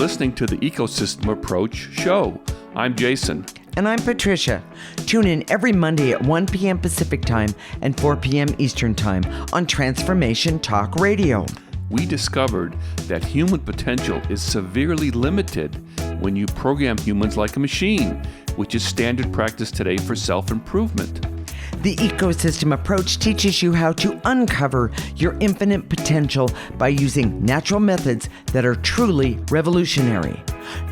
listening to the Ecosystem Approach show. I'm Jason. And I'm Patricia. Tune in every Monday at 1 p.m. Pacific Time and 4 p.m. Eastern Time on Transformation Talk Radio. We discovered that human potential is severely limited when you program humans like a machine, which is standard practice today for self-improvement. The ecosystem approach teaches you how to uncover your infinite potential by using natural methods that are truly revolutionary.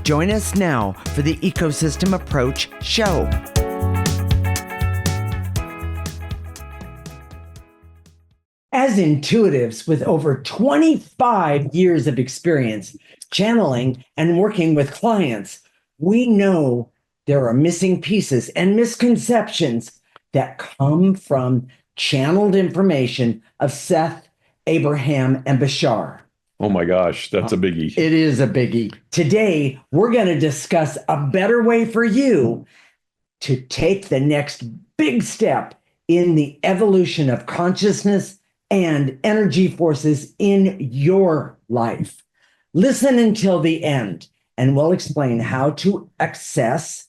Join us now for the Ecosystem Approach show. As intuitives with over 25 years of experience channeling and working with clients, we know there are missing pieces and misconceptions that come from channeled information of Seth, Abraham, and Bashar. Oh my gosh, that's a biggie. It is a biggie. Today, we're going to discuss a better way for you to take the next big step in the evolution of consciousness and energy forces in your life. Listen until the end, and we'll explain how to access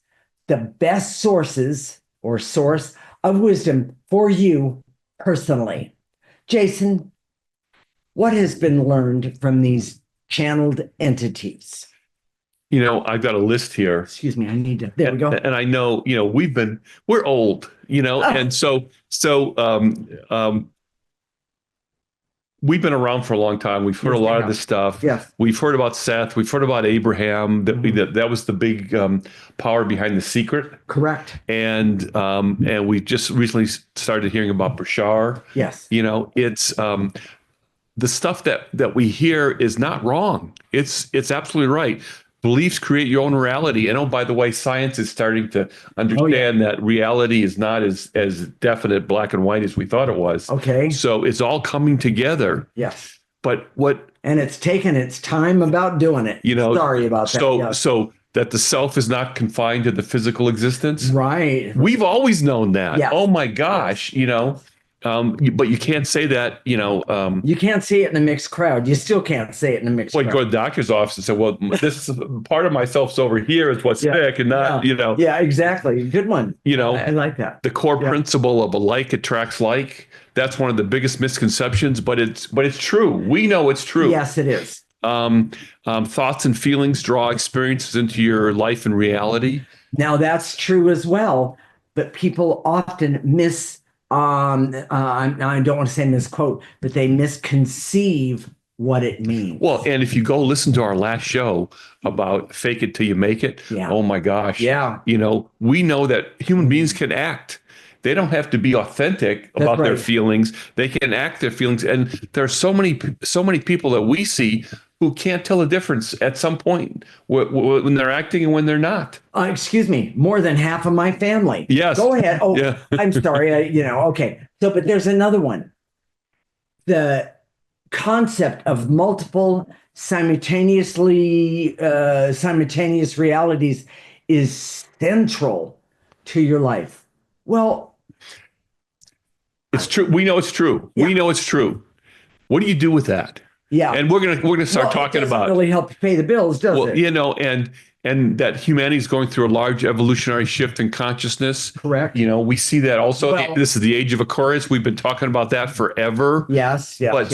the best sources or source of wisdom for you personally. Jason, what has been learned from these channeled entities? You know, I've got a list here. Excuse me, I need to, there we go. And I know, we're old, and we've been around for a long time. We've heard a lot of this stuff. Yes. We've heard about Seth. We've heard about Abraham. That was the big power behind The Secret. Correct. And we just recently started hearing about Bashar. Yes. It's the stuff that we hear is not wrong. It's absolutely right. Beliefs create your own reality. And by the way, science is starting to understand that reality is not as definite, black and white as we thought it was. Okay. So it's all coming together. Yes. But and it's taken its time about doing it. Sorry about that. So that the self is not confined to the physical existence. Right. We've always known that. Yes. Oh my gosh, but you can't say that, you can't say it in a mixed crowd. You still can't say it in a mixed crowd. You go to the doctor's office and say, well, this is part of myself's over here is what's sick and not, Yeah, exactly. Good one. I like that. The core principle of a like attracts like. That's one of the biggest misconceptions, but it's true. We know it's true. Yes, it is. Thoughts and feelings draw experiences into your life and reality. Now that's true as well, but people often I don't want to say misquote, but they misconceive what it means. Well, and if you go listen to our last show about fake it till you make it, oh my gosh. Yeah. We know that human beings can act. They don't have to be authentic about their feelings. They can act their feelings. And there are so many people that we see who can't tell the difference at some point when they're acting and when they're not. Excuse me, more than half of my family. Yes. Go ahead. Oh, yeah. I'm sorry. Okay. So, but there's another one. The concept of multiple simultaneous realities is central to your life. Well, it's true. We know it's true. Yeah. We know it's true. What do you do with that? Yeah. And we're gonna start talking about. It doesn't really help pay the bills, does it? And that humanity is going through a large evolutionary shift in consciousness. Correct. We see that also. Well, this is the age of Aquarius. We've been talking about that forever. Yes. But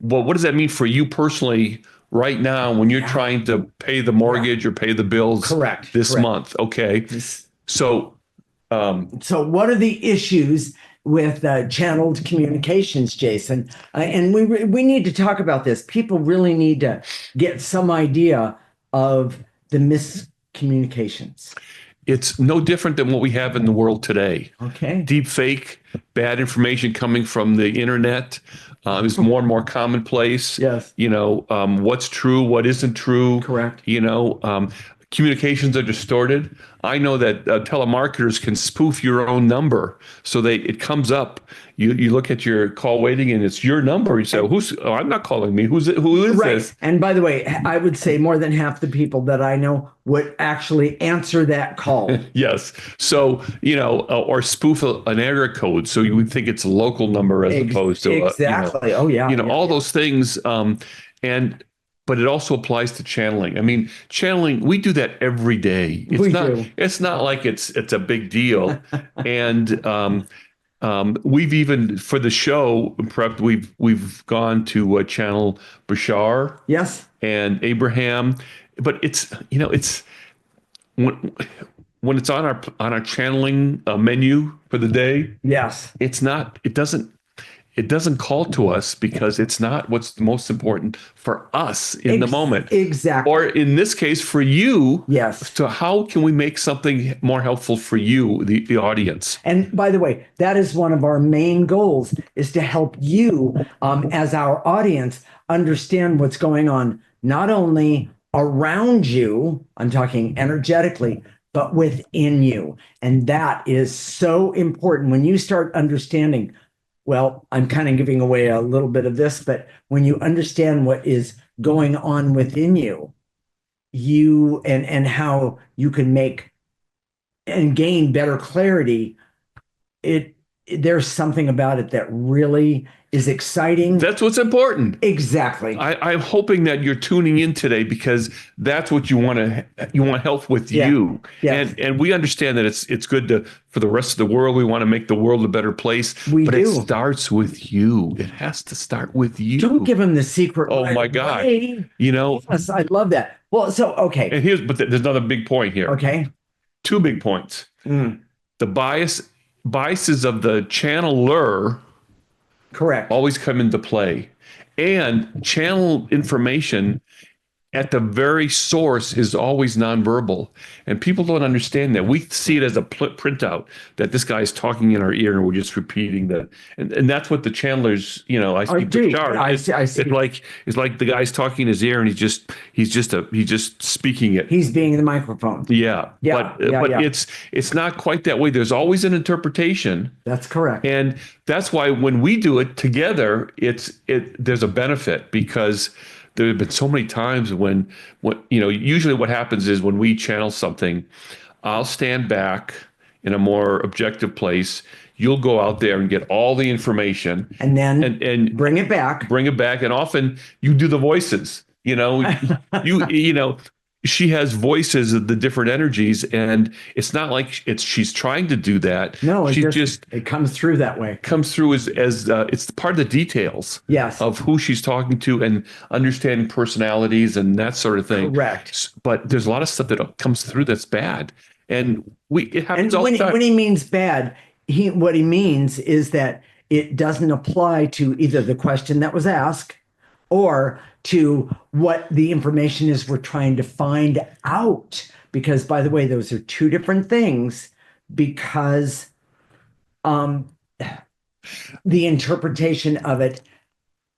what does that mean for you personally right now when you're trying to pay the mortgage or pay the bills? Correct. This month. Okay. So what are the issues with channeled communications, Jason? And we need to talk about this. People really need to get some idea of the miscommunications. It's no different than what we have in the world today. Okay. Deep fake, bad information coming from the internet is more and more commonplace. Yes. What's true, what isn't true. Correct. Communications are distorted. I know that telemarketers can spoof your own number, so it comes up. You look at your call waiting, and it's your number. You say, I'm not calling me. Who is this? And by the way, I would say more than half the people that I know would actually answer that call. Yes. So, or spoof an area code, so you would think it's a local number as opposed to exactly. all those things. And but it also applies to channeling. I mean, channeling, we do that every day. We do. It's not like it's a big deal. And we've even for the show prep, we've gone to channel Bashar Yes. and Abraham, but it's when it's on our channeling menu for the day, Yes. it doesn't call to us because it's not what's most important for us in the moment. Exactly. Or in this case, for you. Yes. So how can we make something more helpful for you, the audience? And by the way, that is one of our main goals, is to help you as our audience understand what's going on, not only around you, I'm talking energetically, but within you. And that is so important. When you start understanding, well, I'm kind of giving away a little bit of this, but when you understand what is going on within you, and how you can make and gain better clarity, there's something about it that really is exciting. That's what's important. Exactly. I'm hoping that you're tuning in today because that's what you want help with you. Yes. And we understand that it's good for the rest of the world. We want to make the world a better place. But it starts with you. It has to start with you. Don't give them the secret. Oh my God. Yes, I love that. Well, so okay. And there's another big point here. Okay. 2 big points. The biases of the channeler Correct. always come into play. And channel information at the very source is always nonverbal. And people don't understand that. We see it as a printout that this guy's talking in our ear and we're just repeating that. And that's what the channelers, I see. I see. It's like the guy's talking in his ear and he's just speaking it. He's being the microphone. Yeah. But it's not quite that way. There's always an interpretation. That's correct. And that's why when we do it together, there's a benefit, because there have been so many times when usually what happens is when we channel something, I'll stand back in a more objective place. You'll go out there and get all the information and then and bring it back. And often you do the voices, she has voices of the different energies, and it's not like she's trying to do that. No, it comes through that way. Comes through as it's part of the details. Yes. Of who she's talking to and understanding personalities and that sort of thing. Correct. But there's a lot of stuff that comes through that's bad, and it happens all the time. When he means bad, what he means is that it doesn't apply to either the question that was asked or to what the information is we're trying to find out. Because, by the way, those are 2 different things, because the interpretation of it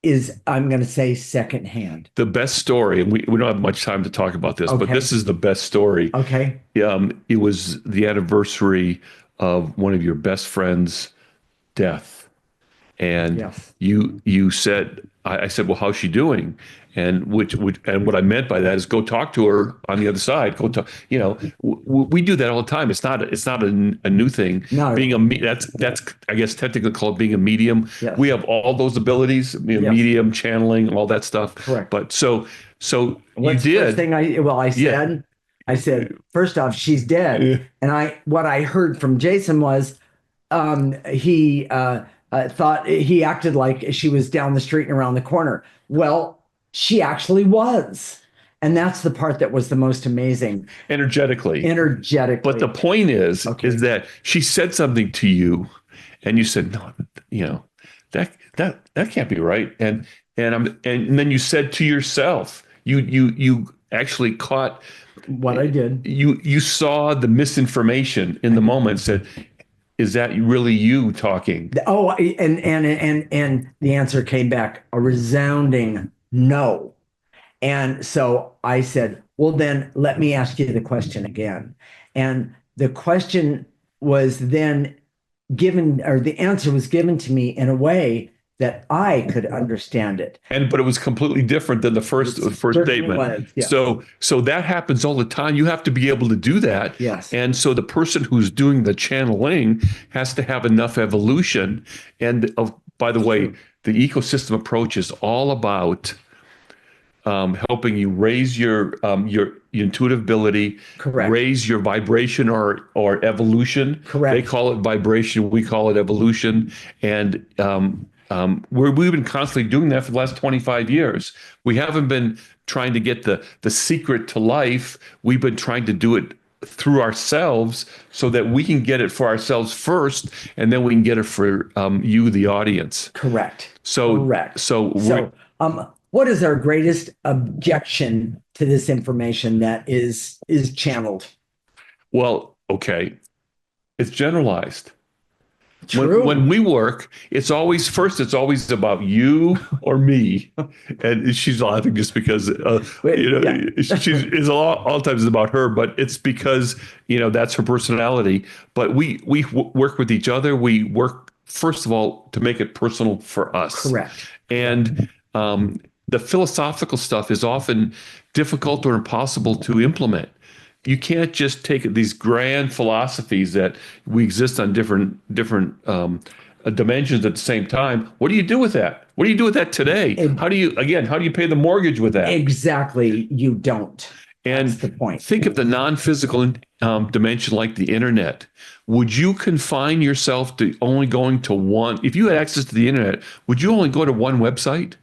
is, I'm going to say, secondhand. The best story, and we don't have much time to talk about this, but this is the best story. Okay. It was the anniversary of one of your best friends' death. And yes. you said, I said, well, how's she doing? And and what I meant by that is go talk to her on the other side. Go talk. We do that all the time. It's not a new thing. No. That's I guess technically called being a medium. Yes. We have all those abilities, yes. medium, channeling, all that stuff. Correct. But so what's you did. First thing I said, first off, she's dead. Yeah. And what I heard from Jason was he thought he acted like she was down the street and around the corner. Well, she actually was. And that's the part that was the most amazing. Energetically. But the point is that she said something to you and you said, no, that can't be right. And then you said to yourself, you actually caught what I did. You saw the misinformation in the moment and said, is that really you talking? Oh, and the answer came back a resounding no. And so I said, well, then let me ask you the question again. And the question was then given, or the answer was given to me in a way that I could understand it. But it was completely different than the first statement. Was, yes. So that happens all the time. You have to be able to do that. Yes. And so the person who's doing the channeling has to have enough evolution. And by the way, the ecosystem approach is all about helping you raise your intuitive ability, Correct. raise your vibration or evolution. Correct. They call it vibration, we call it evolution, and we've been constantly doing that for the last 25 years. We haven't been trying to get the secret to life. We've been trying to do it through ourselves so that we can get it for ourselves first, and then we can get it for you, the audience. Correct. So, Correct. So, what is our greatest objection to this information that is channeled? well, okay, it's generalized. True. When we work, it's always about you or me, and she's laughing just because she's all times it's about her, but it's because that's her personality. But we work with each other. We work first of all to make it personal for us. Correct. And the philosophical stuff is often difficult or impossible to implement. You can't just take these grand philosophies that we exist on different dimensions at the same time. What do you do with that? What do you do with that today? How do you pay the mortgage with that? Exactly. You don't. And that's the point. Think of the non-physical dimension like the internet. Would you confine yourself to only going to one? If you had access to the internet, would you only go to one website?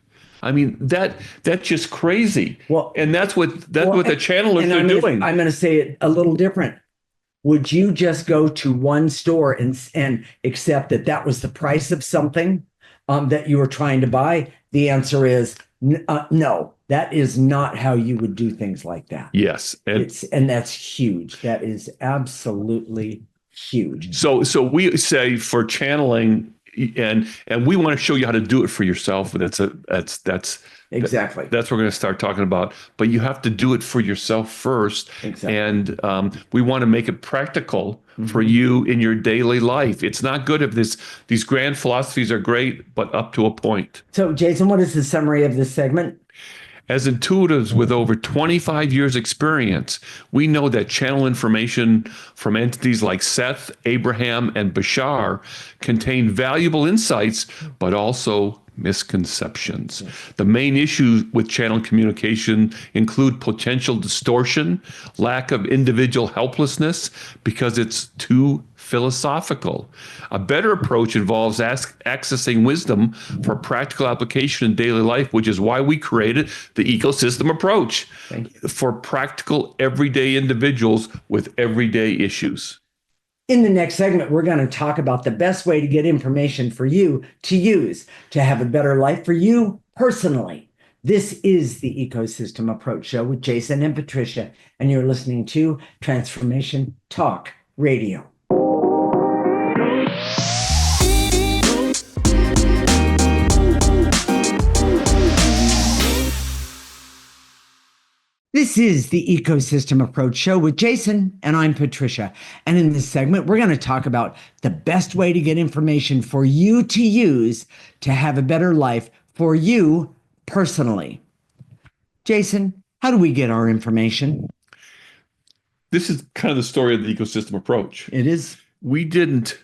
I mean, that's just crazy. Well, and that's what the channelers are doing. I'm going to say it a little different. Would you just go to one store and accept that was the price of something that you were trying to buy? The answer is no. That is not how you would do things like that. Yes, and that's huge. That is absolutely huge. So we say for channeling. And we want to show you how to do it for yourself. That's exactly. That's what we're going to start talking about. But you have to do it for yourself first. Exactly. And we want to make it practical for you in your daily life. It's not good if these grand philosophies are great, but up to a point. So, Jason, what is the summary of this segment? As intuitives with over 25 years experience, we know that channel information from entities like Seth, Abraham, and Bashar contain valuable insights, but also misconceptions. The main issues with channel communication include potential distortion, lack of individual helplessness because it's too philosophical. A better approach involves accessing wisdom for practical application in daily life, which is why we created the ecosystem approach for practical everyday individuals with everyday issues. In the next segment, we're going to talk about the best way to get information for you to use to have a better life for you personally. This is the Ecosystem Approach Show with Jason and Patricia, and you're listening to Transformation Talk Radio. This is the Ecosystem Approach Show with Jason, and I'm Patricia. And in this segment, we're going to talk about the best way to get information for you to use to have a better life for you personally. Jason, how do we get our information? This is kind of the story of the ecosystem approach. It is. We didn't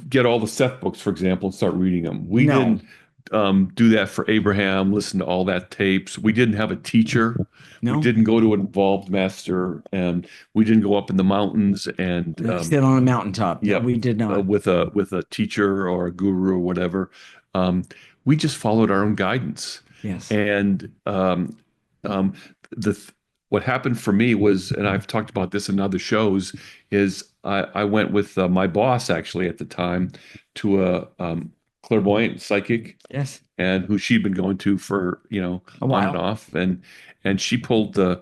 get all the Seth books, for example, and start reading them. We didn't do that for Abraham, listen to all that tapes. We didn't have a teacher. No. We didn't go to an involved master, and we didn't go up in the mountains and sit on a mountaintop. Yeah, we did not with a teacher or a guru or whatever. We just followed our own guidance. Yes. And what happened for me was, and I've talked about this in other shows, is I went with my boss actually at the time to a clairvoyant psychic, yes, and who she'd been going to for a while. On and off, and she pulled the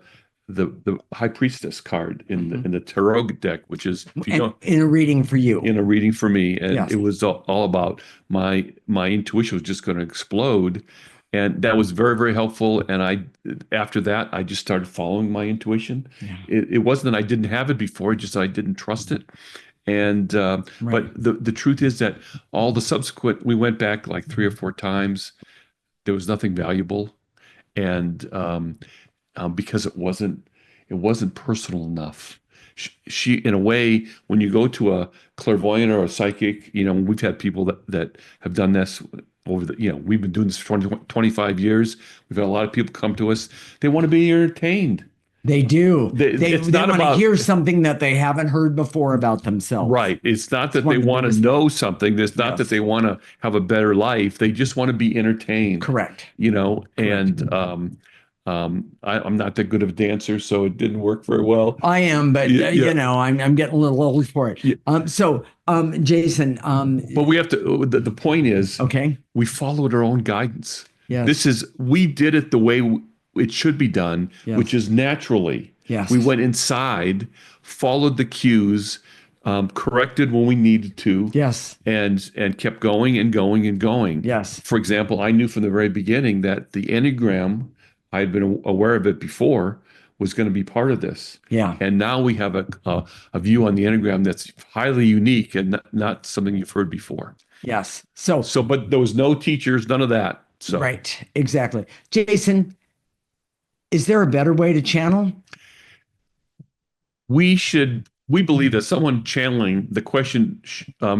high priestess card in the tarot deck, which is in a reading for you, in a reading for me, and yes. It was all about my intuition was just going to explode, and that was very, very helpful. And after that I just started following my intuition. Yeah. It wasn't that I didn't have it before, just that I didn't trust it. And right. But the truth is that all the subsequent, we went back like 3 or 4 times. There was nothing valuable, and because it wasn't personal enough. She, in a way, when you go to a clairvoyant or a psychic, we've had people that have done this, over we've been doing this for 25 years. We've had a lot of people come to us. They want to be entertained. They do. They It's not want to about hear something that they haven't heard before about themselves. right. It's not that one they of the want to biggest know something. It's not that Yes. they want to have a better life. They just want to be entertained. Correct. And I'm not that good of a dancer, so it didn't work very well. I am, but Yeah. I'm getting a little old for it. Yeah. Jason, But we have to, the point is, okay. we followed our own guidance. Yes. We did it the way it should be done, Yes. which is naturally. Yes. We went inside, followed the cues, corrected when we needed to. Yes. And kept going and going and going. Yes. For example, I knew from the very beginning that the Enneagram, I had been aware of it before, was going to be part of this. Yeah. And now we have a view on the Enneagram that's highly unique and not something you've heard before. Yes. But there was no teachers, none of that. So Right. Exactly. Jason, is there a better way to channel? we believe that someone channeling, the question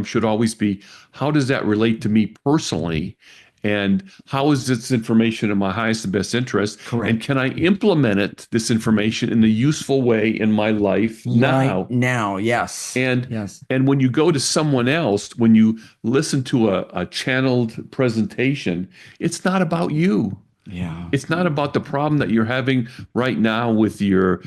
should always be, how does that relate to me personally? And how is this information in my highest and best interest? Correct. And can I implement this information in a useful way in my life now? Right now, yes. And when you go to someone else, when you listen to a channeled presentation, it's not about you. Yeah. It's not about the problem that you're having right now with your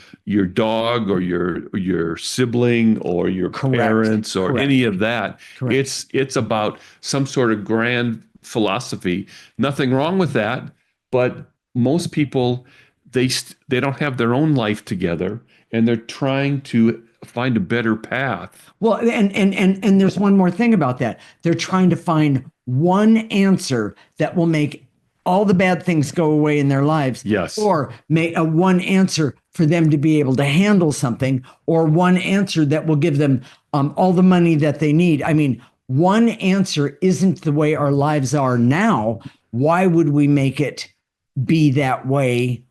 dog or your sibling or your parents or any of that. Correct. It's about some sort of grand philosophy. Nothing wrong with that, but most people they don't have their own life together, and they're trying to find a better path. Well, and there's one more thing about that. They're trying to find one answer that will make all the bad things go away in their lives. Yes. Or make a one answer for them to be able to handle something, or one answer that will give them all the money that they need. I mean, one answer isn't the way our lives are now. Why would we make it be that way?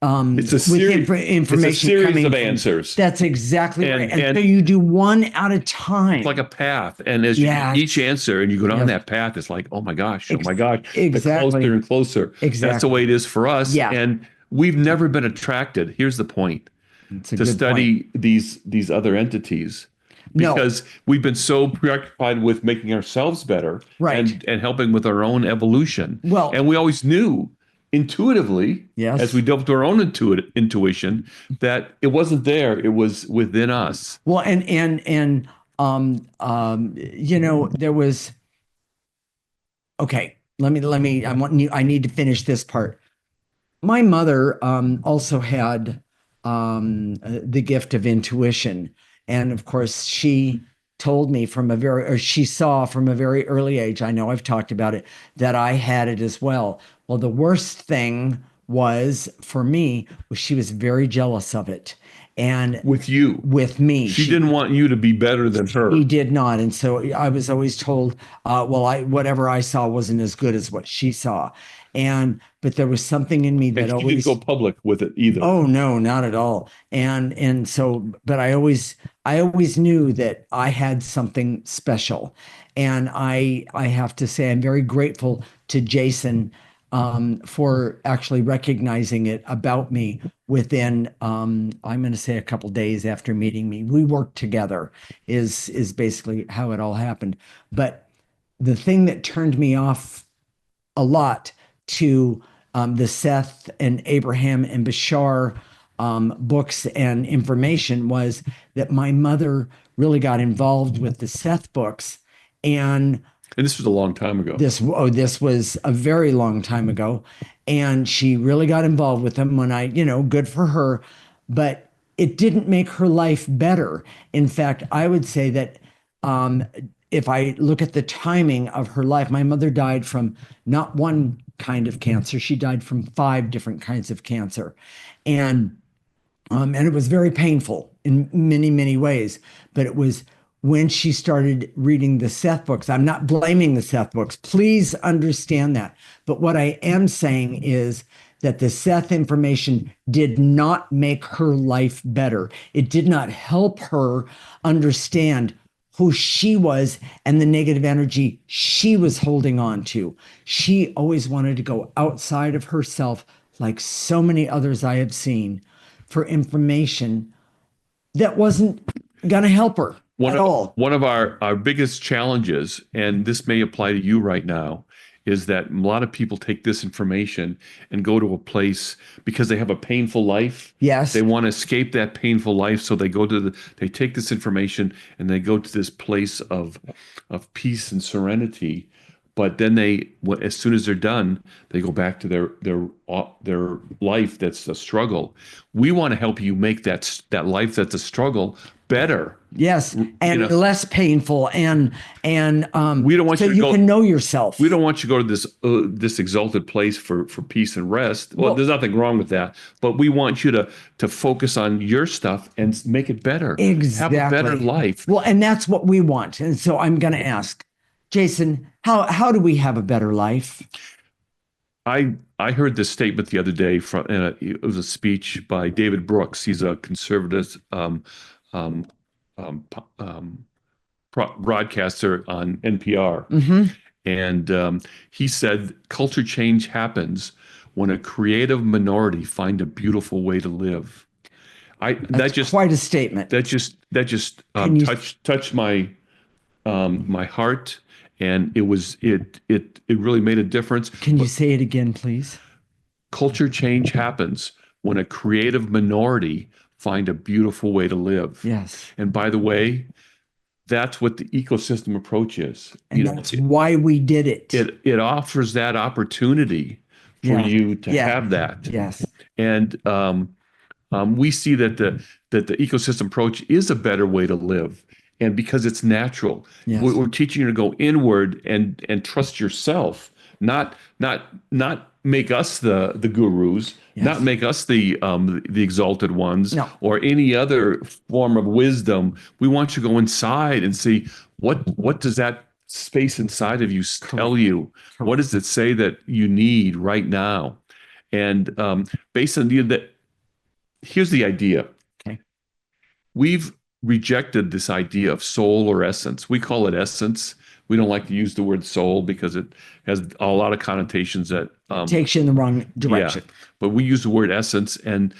It's a series, coming of answers. That's exactly right. And so you do one at a time. It's like a path. And as you get each answer and you go down that path, it's like, oh my gosh, Exactly. the closer and closer. Exactly. That's the way it is for us. Yeah. And we've never been attracted. Here's the point. To study these other entities. Because we've been so preoccupied with making ourselves better, right, and helping with our own evolution. Well, and we always knew intuitively, yes, as we developed our own intuition, that it wasn't there; it was within us. Well, and there was. Okay, let me. I need to finish this part. My mother also had the gift of intuition. And of course, she told me she saw from a very early age, I know I've talked about it, that I had it as well. Well, the worst thing was for me, she was very jealous of it. And with me, she didn't want you to be better than her. He did not. And so I was always told, whatever I saw wasn't as good as what she saw. But there was something in me that and always didn't go public with it either. Oh no, not at all. And so, but I always knew that I had something special. And I have to say, I'm very grateful to Jason for actually recognizing it about me within, I'm going to say a couple days after meeting me. We worked together is basically how it all happened. But the thing that turned me off a lot to the Seth and Abraham and Bashar books and information was that my mother really got involved with the Seth books. And this was a long time ago. This was a very long time ago. And she really got involved with them when good for her. But it didn't make her life better. In fact, I would say that if I look at the timing of her life, my mother died from not one kind of cancer. She died from 5 different kinds of cancer. And it was very painful in many, many ways. But it was when she started reading the Seth books. I'm not blaming the Seth books. Please understand that. But what I am saying is that the Seth information did not make her life better. It did not help her understand who she was and the negative energy she was holding on to. She always wanted to go outside of herself, like so many others I have seen, for information that wasn't going to help her at all. One of our biggest challenges, and this may apply to you right now, is that a lot of people take this information and go to a place because they have a painful life. Yes. They want to escape that painful life. So they they take this information and they go to this place of peace and serenity. But then as soon as they're done, they go back to their life that's a struggle. We want to help you make that life that's a struggle better. Yes, and less painful, and we don't want so you can know yourself. We don't want you to go to this exalted place for peace and rest. Well, there's nothing wrong with that, but we want you to focus on your stuff and make it better. Exactly. Have a better life. Well, and that's what we want. And so I'm going to ask, Jason, how do we have a better life? I heard this statement the other day it was a speech by David Brooks. He's a conservative broadcaster on NPR. Mm-hmm. And he said, culture change happens when a creative minority find a beautiful way to live. That's quite a statement. That just touched my my heart, and it really made a difference. Can you say it again, please? Culture change happens when a creative minority find a beautiful way to live. Yes. And by the way, that's what the ecosystem approach is. And that's why we did it. It offers that opportunity for you to have that. Yes. And we see that the ecosystem approach is a better way to live. And because it's natural, we're teaching you to go inward and trust yourself, not make us the gurus, not make us the exalted ones, or any other form of wisdom. We want you to go inside and see what does that space inside of you tell you? Correct. What does it say that you need right now? And based on here's the idea. Okay. We've rejected this idea of soul or essence. We call it essence. We don't like to use the word soul because it has a lot of connotations that takes you in the wrong direction. Yeah, but we use the word essence, and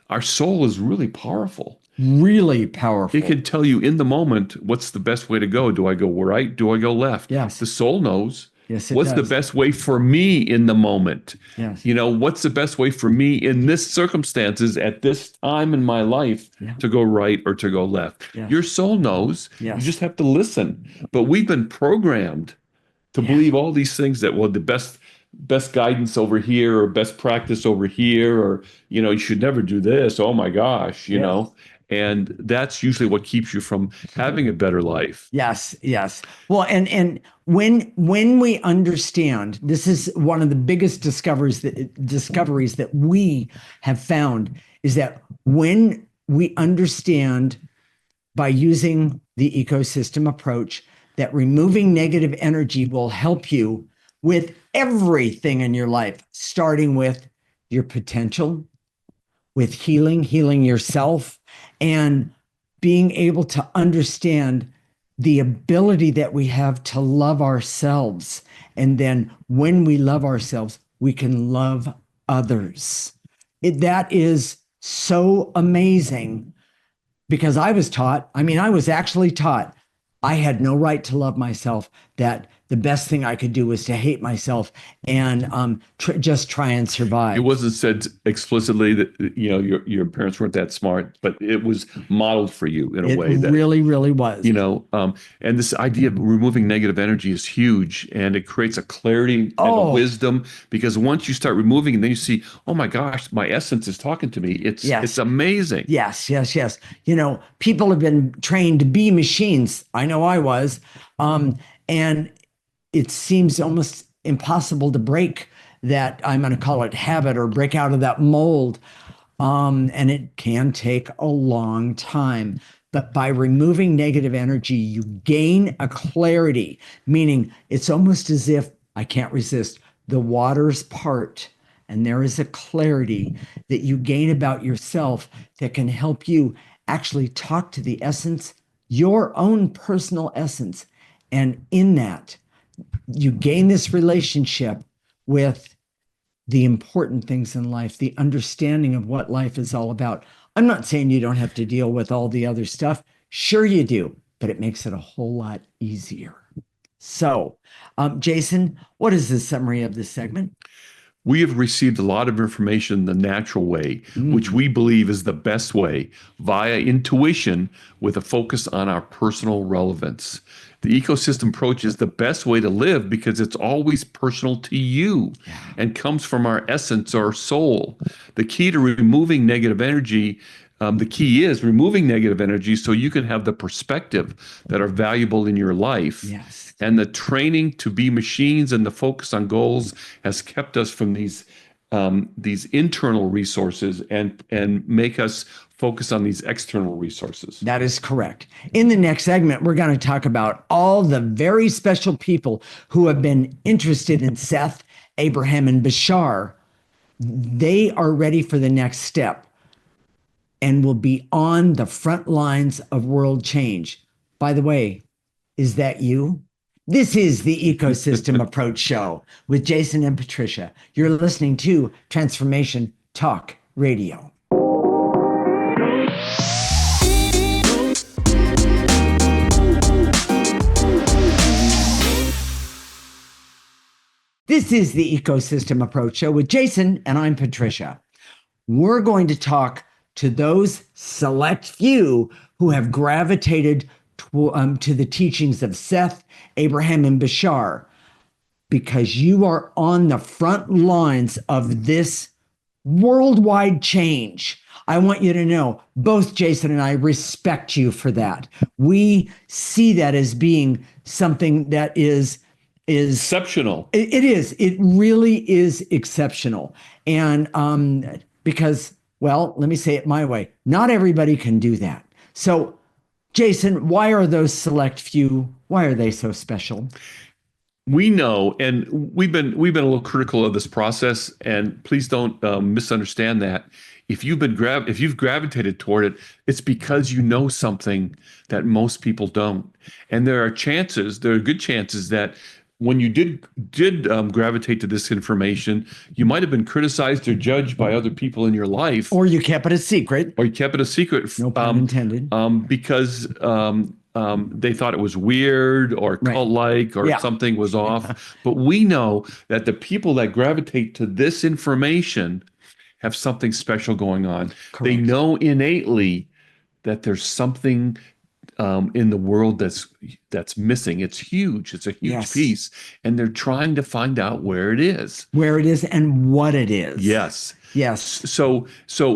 our soul is really powerful. Really powerful. It can tell you in the moment what's the best way to go. Do I go right? Do I go left? Yes. The soul knows. Yes, it what's does. the best way for me in the moment? Yes. What's the best way for me in this circumstances at this time in my life to go right or to go left? Yes. Your soul knows. Yes. You just have to listen. But we've been programmed to believe all these things that, the best guidance over here, or best practice over here, or, you should never do this. Oh my gosh, you know. And that's usually what keeps you from having a better life. Yes, yes. Well, and when we understand, this is one of the biggest discoveries that we have found, is that when we understand by using the ecosystem approach that removing negative energy will help you with everything in your life, starting with your potential, with healing yourself, and being able to understand the ability that we have to love ourselves. And then when we love ourselves, we can love others. That is so amazing, because I was actually taught I had no right to love myself, that the best thing I could do was to hate myself and just try and survive. It wasn't said explicitly that your parents weren't that smart, but it was modeled for you in a way that really, really was. And this idea of removing negative energy is huge, and it creates a clarity and a wisdom, because once you start removing, and then you see, oh my gosh, my essence is talking to me. It's amazing. Yes. People have been trained to be machines. I know I was, and it seems almost impossible to break that, I'm going to call it habit, or break out of that mold. And it can take a long time. But by removing negative energy, you gain a clarity, meaning it's almost as if, I can't resist, the waters part, and there is a clarity that you gain about yourself that can help you actually talk to the essence your own personal essence. And in that, you gain this relationship with the important things in life, the understanding of what life is all about. I'm not saying you don't have to deal with all the other stuff. Sure, you do, but it makes it a whole lot easier. So, Jason, what is the summary of this segment? We have received a lot of information the natural way, which we believe is the best way, via intuition with a focus on our personal relevance. The ecosystem approach is the best way to live because it's always personal to you and comes from our essence, our soul. The key to removing negative energy, the key is removing negative energy so you can have the perspective that are valuable in your life. Yes. And the training to be machines and the focus on goals has kept us from these internal resources and make us focus on these external resources. That is correct. In the next segment, we're going to talk about all the very special people who have been interested in Seth, Abraham, and Bashar. They are ready for the next step and will be on the front lines of world change. By the way, is that you? This is the Ecosystem Approach Show with Jason and Patricia. You're listening to Transformation Talk Radio. This is the Ecosystem Approach Show with Jason, and I'm Patricia. We're going to talk to those select few who have gravitated to the teachings of Seth, Abraham, and Bashar, because you are on the front lines of this worldwide change. I want you to know both Jason and I respect you for that. We see that as being something that is exceptional. It is. It really is exceptional. And because, well, let me say it my way. Not everybody can do that. So, Jason, why are those select few, why are they so special? We know, and we've been a little critical of this process, and please don't misunderstand that. If you've gravitated toward it, it's because you know something that most people don't. And there are good chances that when you did gravitate to this information, you might have been criticized or judged by other people in your life. Or you kept it a secret. No pun intended. Because they thought it was weird or cult-like or something was off. But we know that the people that gravitate to this information have something special going on. Correct. They know innately that there's something in the world that's missing. It's huge. It's a huge piece. And they're trying to find out where it is. Where it is and what it is. Yes. Yes. So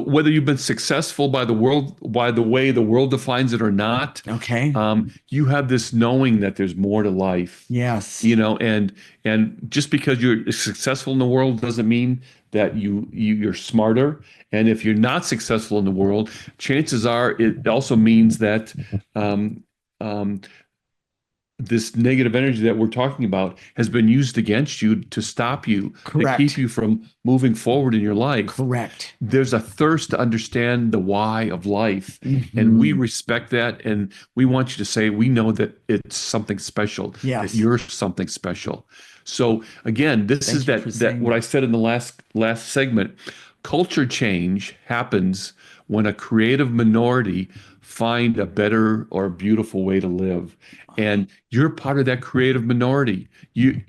whether you've been successful by the way the world defines it or not, okay, you have this knowing that there's more to life. Yes. And just because you're successful in the world doesn't mean that you're smarter. And if you're not successful in the world, chances are it also means that this negative energy that we're talking about has been used against you to stop you, Correct. to keep you from moving forward in your life. Correct. There's a thirst to understand the why of life, and we respect that, and we want you to say, we know that it's something special, that you're something special. So again, this is that what I said in the last segment. Culture change happens when a creative minority find a better or beautiful way to live, and you're part of that creative minority.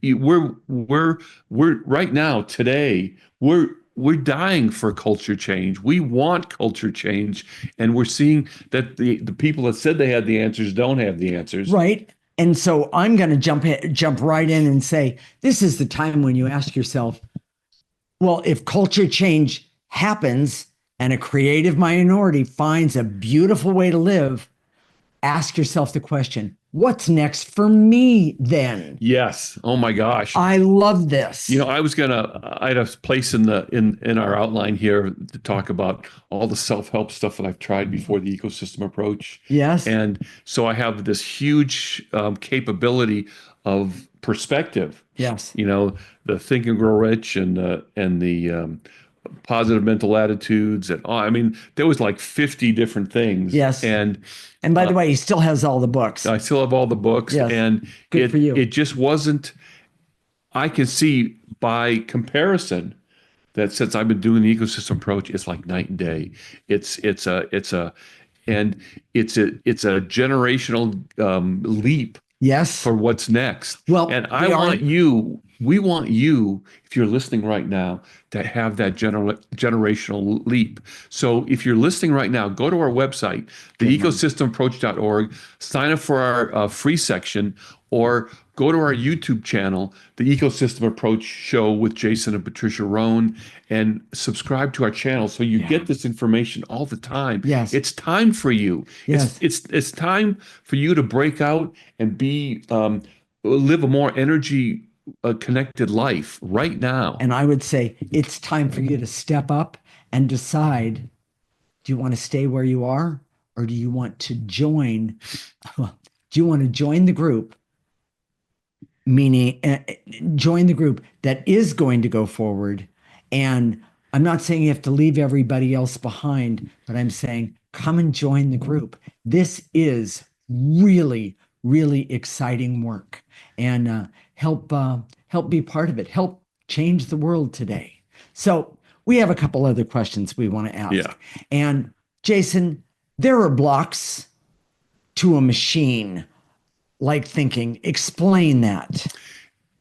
We're right now today. We're dying for culture change. We want culture change, and we're seeing that the people that said they had the answers don't have the answers. Right. And so I'm going to jump right in and say, this is the time when you ask yourself, well, if culture change happens and a creative minority finds a beautiful way to live, ask yourself the question, what's next for me then? Yes. Oh my gosh. I love this. I had a place in our outline here to talk about all the self-help stuff that I've tried before the ecosystem approach. Yes. And so I have this huge capability of perspective. Yes. The Think and Grow Rich and the positive mental attitudes, and I mean, there was like 50 different things. Yes. And by the way, he still has all the books. I still have all the books. Yes. And Good for you. It just wasn't. I can see by comparison that since I've been doing the ecosystem approach, it's like night and day. It's a and it's a generational leap. Yes. For what's next. Well, and we want you, if you're listening right now, to have that generational leap. So if you're listening right now, go to our website, theecosystemapproach.org, sign up for our free section, or go to our YouTube channel, The Ecosystem Approach Show with Jason and Patricia Rohn, and subscribe to our channel so you get this information all the time. Yes. It's time for you. Yes. It's time for you to break out and be live a more energy connected life right now. And I would say it's time for you to step up and decide, do you want to stay where you are, or do you want to join? Do you want to join the group? Meaning join the group that is going to go forward. And I'm not saying you have to leave everybody else behind, but I'm saying come and join the group. This is really, really exciting work, and help be part of it. Help change the world today. So we have a couple other questions we want to ask. Yeah. And Jason, there are blocks to a machine like thinking. Explain that.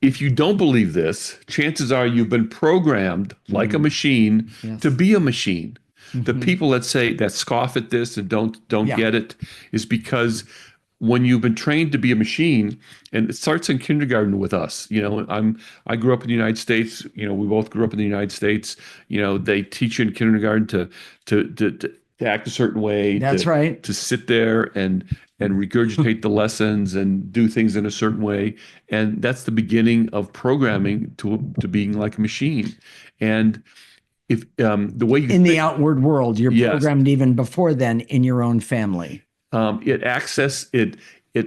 If you don't believe this, chances are you've been programmed like a machine to be a machine. The people that scoff at this and don't get it is because when you've been trained to be a machine, and it starts in kindergarten with us. I grew up in the United States. We both grew up in the United States. They teach you in kindergarten to act a certain way. That's right. To sit there and regurgitate the lessons and do things in a certain way. And that's the beginning of programming to being like a machine. And if the way you in the outward world, you're programmed even before then in your own family. It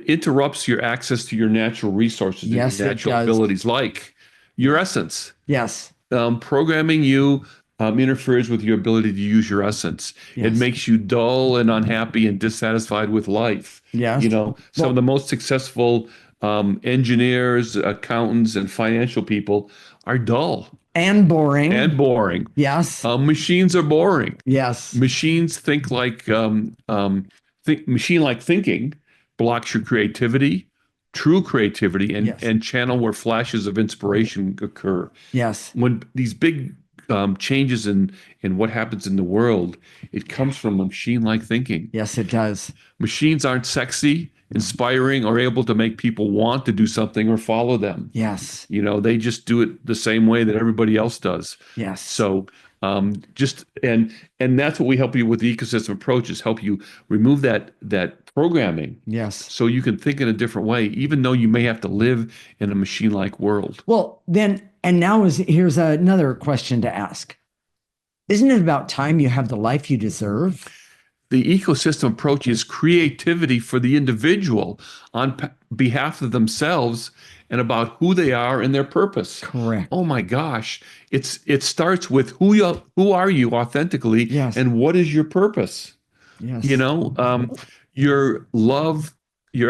interrupts your access to your natural resources, yes, your natural abilities, like your essence. Yes. Programming you interferes with your ability to use your essence. Yes. It makes you dull and unhappy and dissatisfied with life. Yes. Some of the most successful engineers, accountants, and financial people are dull. And boring. Yes. Machines are boring. Yes. Machines think like machine-like thinking blocks your creativity, true creativity, and channel where flashes of inspiration occur. Yes. When these big changes in what happens in the world, it comes from a machine-like thinking. Yes, it does. Machines aren't sexy, inspiring, or able to make people want to do something or follow them. Yes. They just do it the same way that everybody else does. Yes. So and that's what we help you with the ecosystem approach, is help you remove that programming. Yes. So you can think in a different way, even though you may have to live in a machine-like world. Well, then, and now here's another question to ask. Isn't it about time you have the life you deserve? The ecosystem approach is creativity for the individual on behalf of themselves and about who they are and their purpose. Correct. Oh my gosh. It starts with who are you authentically, yes, and what is your purpose? Yes. Your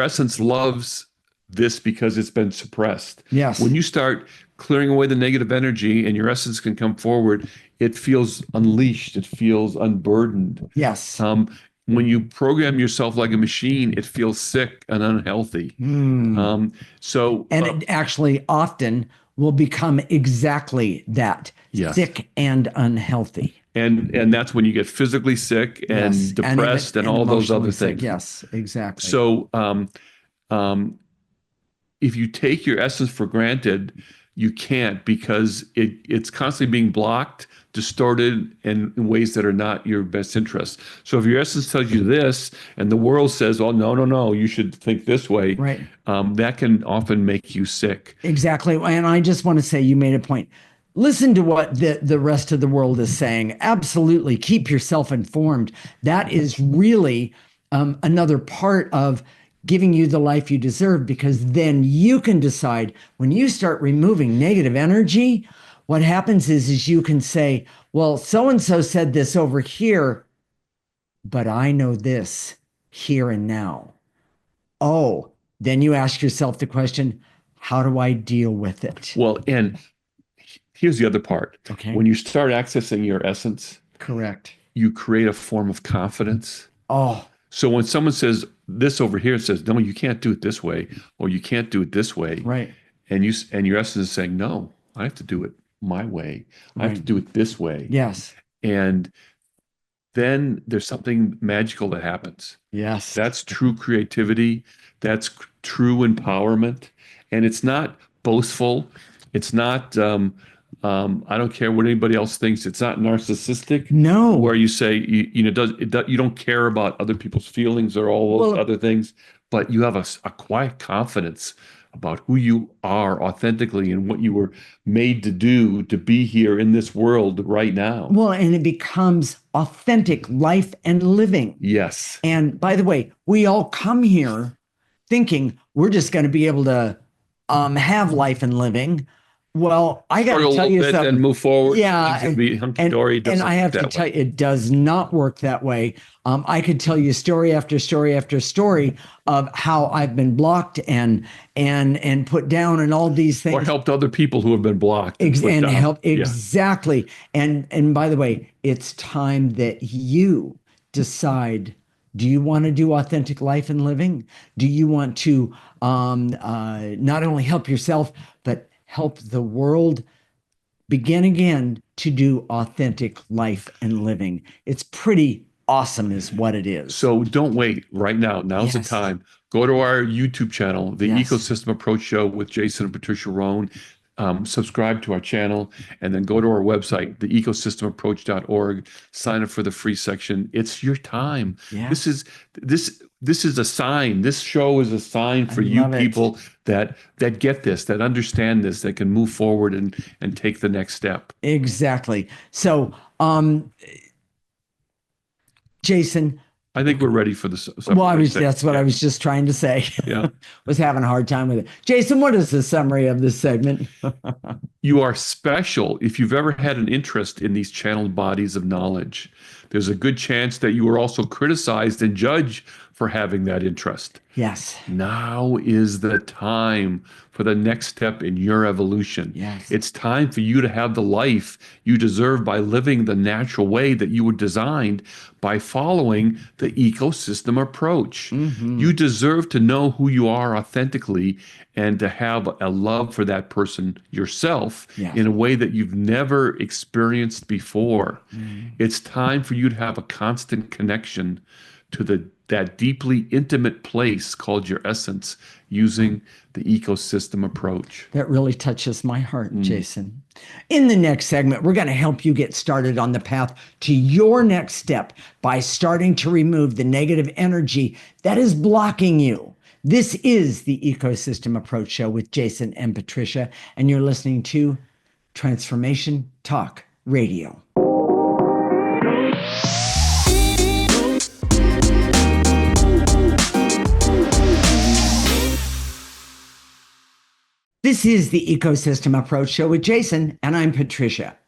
essence loves this because it's been suppressed. Yes. When you start clearing away the negative energy and your essence can come forward, it feels unleashed. It feels unburdened. Yes. When you program yourself like a machine, it feels sick and unhealthy. It actually often will become exactly that, sick and unhealthy. And that's when you get physically sick and depressed and all those other things. Yes, exactly. So if you take your essence for granted, you can't, because it's constantly being blocked, distorted in ways that are not your best interest. So if your essence tells you this and the world says, oh, no, you should think this way, right, that can often make you sick. Exactly. And I just want to say, you made a point. Listen to what the rest of the world is saying. Absolutely. Keep yourself informed. That is really another part of giving you the life you deserve, because then you can decide, when you start removing negative energy, what happens is you can say, well, so-and-so said this over here, but I know this here and now. Oh, then you ask yourself the question, how do I deal with it? Well, and here's the other part. Okay. When you start accessing your essence, Correct. you create a form of confidence. Oh, So when someone says this over here, says, no, you can't do it this way, or you can't do it this way. right. And your essence is saying, no, I have to do it my way. I have to Right. do it this way. Yes. And then there's something magical that happens. Yes. That's true creativity. That's true empowerment. And it's not boastful. It's not, I don't care what anybody else thinks. It's not narcissistic. No. Where you say, you don't care about other people's feelings or all those other things, but you have a quiet confidence about who you are authentically and what you were made to do to be here in this world right now. Well, and it becomes authentic life and living. Yes. And by the way, we all come here thinking we're just going to be able to have life and living. Well, I got to tell you something. And move forward. Yeah, and I have to tell you, it does not work that way. I could tell you story after story after story of how I've been blocked and put down and all these things. Or helped other people who have been blocked. And help exactly. And by the way, it's time that you decide. Do you want to do authentic life and living? Do you want to not only help yourself, but help the world begin again to do authentic life and living? It's pretty awesome is what it is. So don't wait right now. Now's the time. Go to our YouTube channel, The Ecosystem Approach Show with Jason and Patricia Rohn. Subscribe to our channel, and then go to our website, theecosystemapproach.org. Sign up for the free section. It's your time. Yeah. This is a sign. This show is a sign for you people that get this, that understand this, that can move forward and take the next step. Exactly. So, Jason, I think we're ready for the. Well, that's what I was just trying to say. Yeah. Was having a hard time with it. Jason, what is the summary of this segment? You are special if you've ever had an interest in these channeled bodies of knowledge. There's a good chance that you were also criticized and judged for having that interest. Yes. Now is the time for the next step in your evolution. Yes. It's time for you to have the life you deserve by living the natural way that you were designed by following the ecosystem approach. Mm-hmm. You deserve to know who you are authentically and to have a love for that person yourself in a way that you've never experienced before. Mm-hmm. It's time for you to have a constant connection to that deeply intimate place called your essence using the ecosystem approach. That really touches my heart, Jason. In the next segment, we're going to help you get started on the path to your next step by starting to remove the negative energy that is blocking you. This is the Ecosystem Approach Show with Jason and Patricia, and you're listening to Transformation Talk Radio. This is the Ecosystem Approach Show with Jason, and I'm Patricia.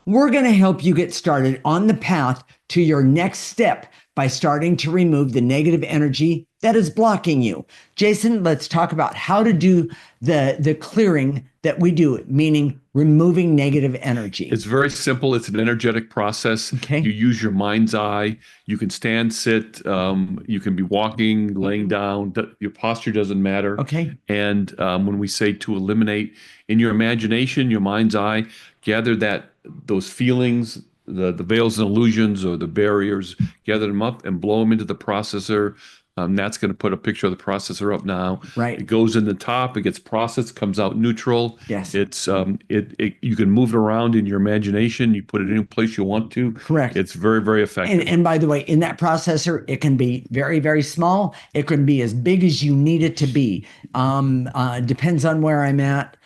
We're going to help you get started on the path to your next step by starting to remove the negative energy that is blocking you. Jason, let's talk about how to do the clearing that we do, meaning removing negative energy. It's very simple. It's an energetic process. Okay. You use your mind's eye. You can stand, sit. You can be walking, laying down. Your posture doesn't matter. Okay. And when we say to eliminate, in your imagination, your mind's eye, gather those feelings, the veils and illusions or the barriers, gather them up and blow them into the processor. That's going to put a picture of the processor up now. Right. It goes in the top. It gets processed, comes out neutral. Yes. It's you can move it around in your imagination. You put it in a place you want to. Correct. It's very, very effective. And by the way, in that processor, it can be very, very small. It can be as big as you need it to be. Depends on where I'm at.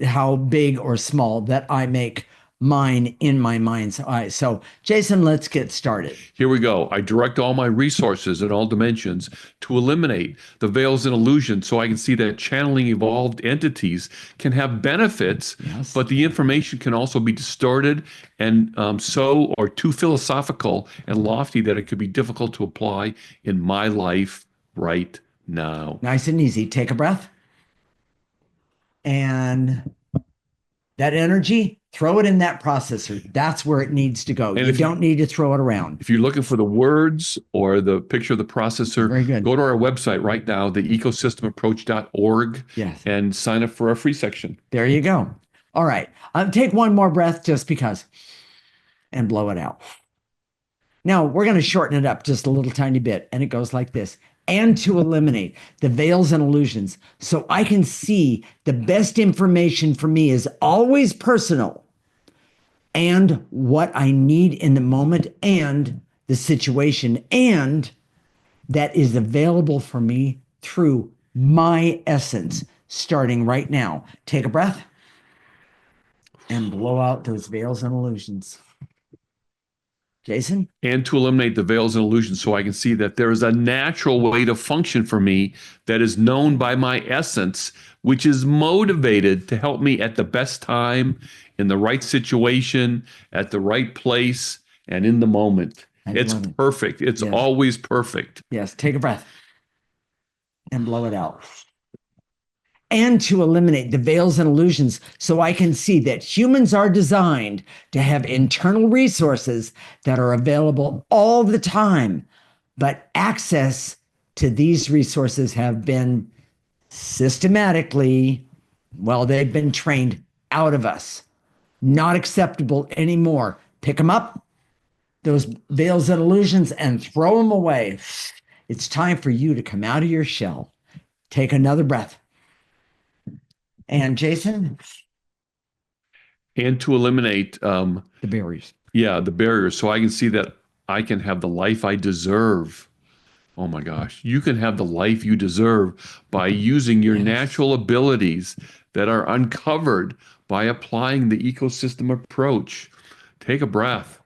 How big or small that I make mine in my mind's eye. So, Jason, let's get started. Here we go. I direct all my resources in all dimensions to eliminate the veils and illusions so I can see that channeling evolved entities can have benefits, Yes. but the information can also be distorted and or too philosophical and lofty that it could be difficult to apply in my life right now. Nice and easy. Take a breath. And that energy, throw it in that processor. That's where it needs to go. And You don't need to throw it around. If you're looking for the words or the picture of the processor, Very good. go to our website right now, theecosystemapproach.org, Yes. and sign up for our free section. There you go. All right. Take one more breath just because and blow it out. Now, we're going to shorten it up just a little tiny bit, and it goes like this. And to eliminate the veils and illusions so I can see the best information for me is always personal and what I need in the moment and the situation, and that is available for me through my essence, starting right now. Take a breath and blow out those veils and illusions. Jason? And to eliminate the veils and illusions so I can see that there is a natural way to function for me that is known by my essence, which is motivated to help me at the best time, in the right situation, at the right place, and in the moment. It's perfect. It's always perfect. Yes. Take a breath and blow it out. And to eliminate the veils and illusions so I can see that humans are designed to have internal resources that are available all the time, but access to these resources have been systematically, they've been trained out of us. Not acceptable anymore. Pick them up, those veils and illusions, and throw them away. It's time for you to come out of your shell. Take another breath. And Jason? And to eliminate the barriers. Yeah, the barriers. So I can see that I can have the life I deserve. Oh my gosh. You can have the life you deserve by using your natural abilities that are uncovered by applying the ecosystem approach. Take a breath.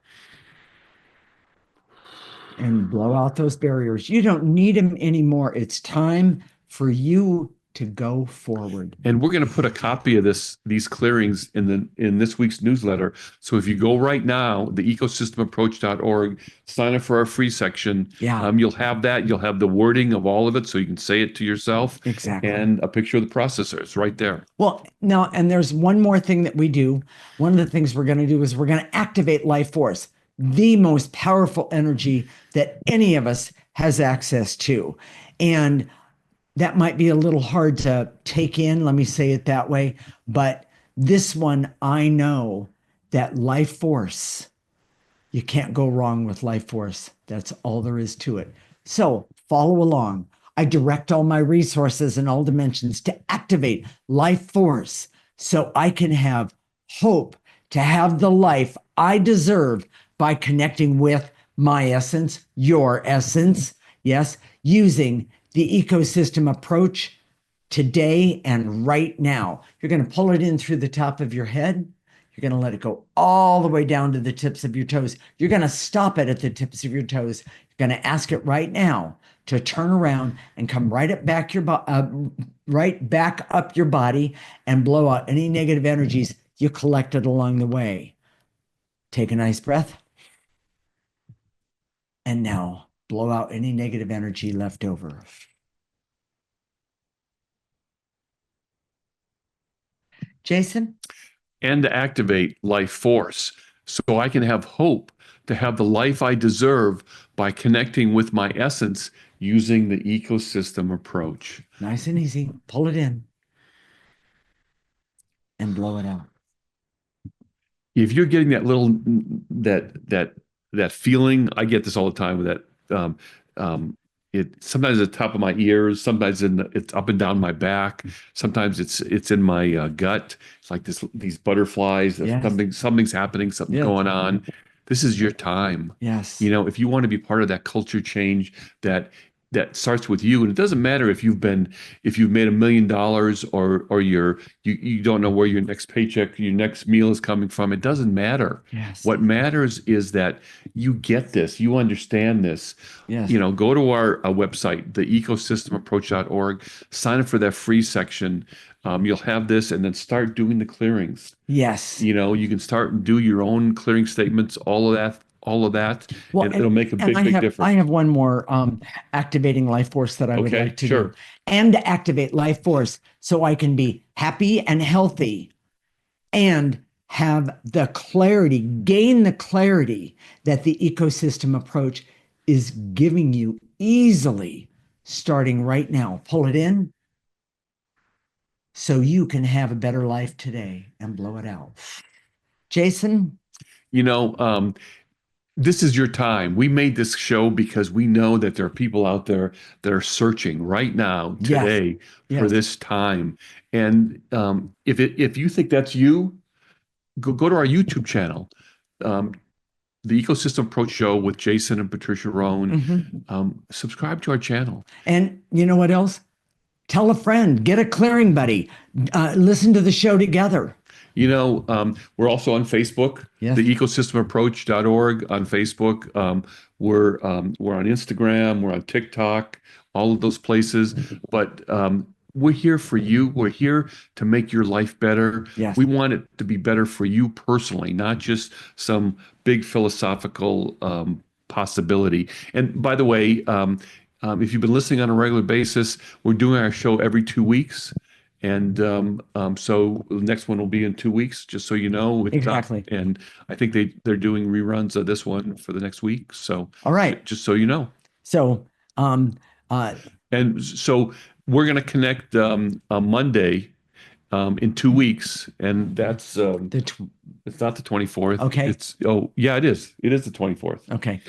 And blow out those barriers. You don't need them anymore. It's time for you to go forward. And we're going to put a copy of these clearings in this week's newsletter. So if you go right now, theecosystemapproach.org, sign up for our free section. Yeah. You'll have that. You'll have the wording of all of it, so you can say it to yourself. Exactly. And a picture of the processor. It's right there. Well, now, and there's one more thing that we do. One of the things we're going to do is we're going to activate life force, the most powerful energy that any of us has access to. And that might be a little hard to take in, let me say it that way. But this one, I know that life force, you can't go wrong with life force. That's all there is to it. So follow along. I direct all my resources in all dimensions to activate life force so I can have hope to have the life I deserve by connecting with my essence, your essence, yes, using the ecosystem approach today and right now. You're going to pull it in through the top of your head. You're going to let it go all the way down to the tips of your toes. You're going to stop it at the tips of your toes. You're going to ask it right now to turn around and come right back up your body and blow out any negative energies you collected along the way. Take a nice breath. And now blow out any negative energy left over. Jason? And to activate life force so I can have hope to have the life I deserve by connecting with my essence using the ecosystem approach. Nice and easy. Pull it in and blow it out. If you're getting that little that feeling, I get this all the time with that it sometimes at the top of my ears, sometimes it's up and down my back, sometimes it's in my gut. It's like these butterflies. Yes. Something's happening, something's going on. This is your time. Yes. You know, if you want to be part of that culture change, that that starts with you. And it doesn't matter if you've made $1 million or you don't know where your next paycheck, your next meal is coming from. It doesn't matter. Yes. What matters is that you get this, you understand this. Yes. Go to our website, theecosystemapproach.org, sign up for that free section. You'll have this, and then start doing the clearings. Yes. You can start and do your own clearing statements, all of that, Well, and it'll make a big difference. I have one more activating life force that I would like to do. And to activate life force so I can be happy and healthy and have the clarity, gain the clarity that the ecosystem approach is giving you easily starting right now. Pull it in so you can have a better life today and blow it out. Jason? This is your time. We made this show because we know that there are people out there that are searching right now, today, for this time. And if you think that's you, go to our YouTube channel, the Ecosystem Approach Show with Jason and Patricia Rohn. Subscribe to our channel. And you know what else? Tell a friend, get a clearing buddy, listen to the show together. We're also on Facebook, the ecosystemapproach.org on Facebook. We're on Instagram, we're on TikTok, all of those places. But we're here for you. We're here to make your life better. Yes. We want it to be better for you personally, not just some big philosophical possibility. And by the way, if you've been listening on a regular basis, we're doing our show every 2 weeks. And so the next one will be in 2 weeks, just so you know. Exactly. And I think they're doing reruns of this one for the next week. So all right, just so you know. So and so we're going to connect on Monday in 2 weeks, and that's it's not the 24th. Okay. It is. It is the 24th. Okay.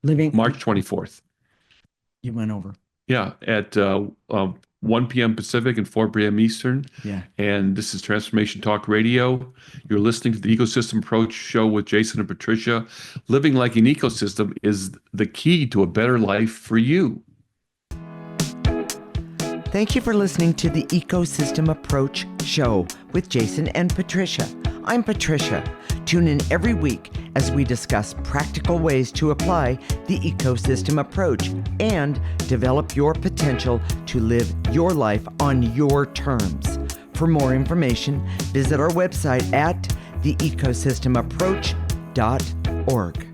Living March 24th. You went over. Yeah, at 1 p.m. Pacific and 4 p.m. Eastern. Yeah. And this is Transformation Talk Radio. You're listening to the Ecosystem Approach Show with Jason and Patricia. Living like an ecosystem is the key to a better life for you. Thank you for listening to the Ecosystem Approach Show with Jason and Patricia. I'm Patricia. Tune in every week as we discuss practical ways to apply the ecosystem approach and develop your potential to live your life on your terms. For more information, visit our website at theecosystemapproach.org.